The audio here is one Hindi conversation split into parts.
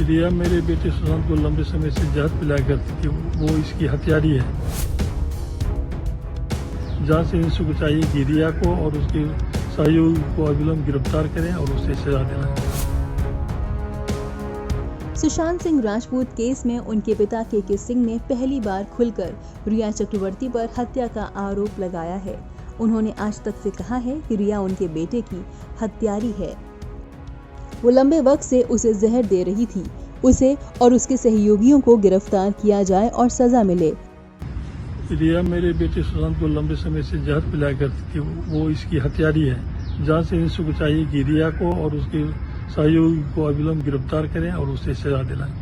रिया मेरे बेटे सुशांत को लंबे समय से जहर पिलाया करती थी, वो इसकी हत्यारी है। जांच से इंस्टीट्यूट को चाहिए कि रिया को और उसके सहयोगी को अविलंब गिरफ्तार करें और उसे सजा दिलाएं। सुशांत सिंह राजपूत केस में उनके पिता के सिंह ने पहली बार खुलकर रिया चक्रवर्ती पर हत्या का आरोप लगाया है। उन्होंने आज तक से कहा है कि रिया उनके बेटे की हत्यारी है। वो लंबे वक्त से उसे जहर दे रही थी। उसे और उसके सहयोगियों को गिरफ्तार किया जाए और सजा मिले। रिया मेरे बेटे सुशांत को लंबे समय से जहर पिलाया करती थी, वो इसकी हत्यारी है। जांच से इंस्टीट्यूट को चाहिए कि रिया को और उसके सहयोगी को अविलंब गिरफ्तार करें और उसे सजा दिलाएं।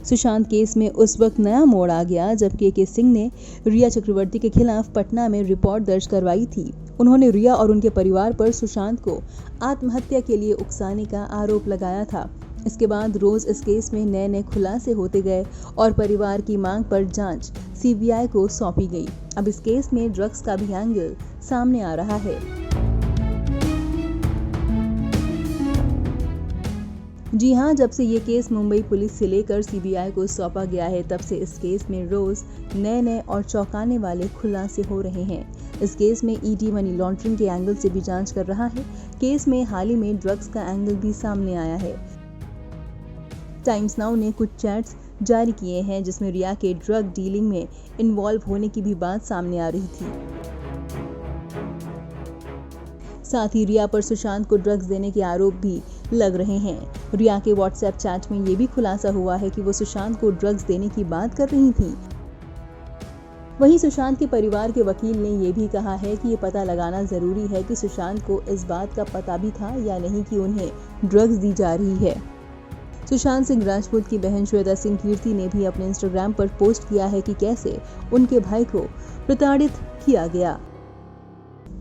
सुशांत केस में उस वक्त नया मोड़ आ गया जब के सिंह ने रिया चक्रवर्ती के खिलाफ पटना में रिपोर्ट दर्ज करवाई थी। उन्होंने रिया और उनके परिवार पर सुशांत को आत्महत्या के लिए उकसाने का आरोप लगाया था। इसके बाद रोज इस केस में नए नए खुलासे होते गए और परिवार की मांग पर जांच सीबीआई को सौंपी गई। अब इस केस में ड्रग्स का भी एंगल सामने आ रहा है। जी हां, जब से ये केस मुंबई पुलिस से लेकर सीबीआई को सौंपा गया है, तब से इस केस में रोज नए नए और चौंकाने वाले खुलासे हो रहे हैं। इस केस में ईडी मनी लॉन्ड्रिंग के एंगल से भी जांच कर रहा है। केस में हाल ही में ड्रग्स का एंगल भी सामने आया है। टाइम्स नाउ ने कुछ चैट्स जारी किए हैं जिसमें रिया के ड्रग डीलिंग में इन्वॉल्व होने की भी बात सामने आ रही थी। साथ ही रिया पर सुशांत को ड्रग्स देने के आरोप भी लग रहे हैं। रिया के व्हाट्सएप चैट में ये भी खुलासा हुआ है कि वो सुशांत को ड्रग्स देने की बात कर रही थी। वहीं सुशांत के परिवार के वकील ने ये भी कहा है कि ये पता लगाना जरूरी है कि सुशांत को इस बात का पता भी था या नहीं कि उन्हें ड्रग्स दी जा रही है। सुशांत सिंह राजपूत की बहन श्वेता सिंह कीर्ति ने भी अपने इंस्टाग्राम पर पोस्ट किया है कि कैसे उनके भाई को प्रताड़ित किया गया।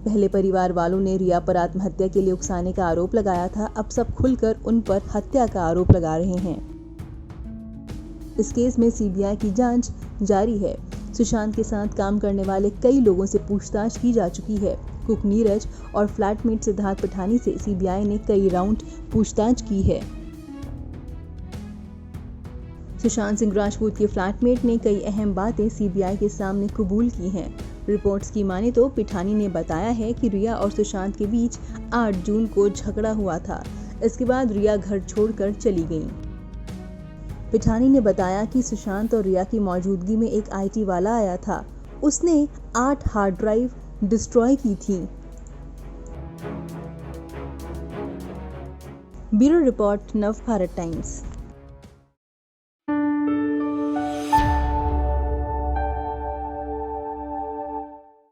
पहले परिवार वालों ने रिया पर आत्महत्या के लिए उकसाने का आरोप लगाया था, अब सब खुलकर उन पर हत्या का आरोप लगा रहे हैं। इस केस में सीबीआई की जांच जारी है। सुशांत के साथ काम करने वाले कई लोगों से पूछताछ की जा चुकी है। कुक नीरज और फ्लैटमेट सिद्धार्थ पठानी से सीबीआई ने कई राउंड पूछताछ की है। सुशांत सिंह राजपूत के फ्लैटमेट ने कई अहम बातें सीबीआई के सामने कबूल की हैं। रिपोर्ट्स की माने तो पिठानी ने बताया है कि रिया और सुशांत के बीच 8 जून को झगड़ा हुआ था। इसके बाद रिया घर छोड़कर चली गई। पिठानी ने बताया कि सुशांत और रिया की मौजूदगी में एक आईटी वाला आया था। उसने 8 हार्ड ड्राइव डिस्ट्रॉय की थी। ब्यूरो रिपोर्ट, नव भारत टाइम्स।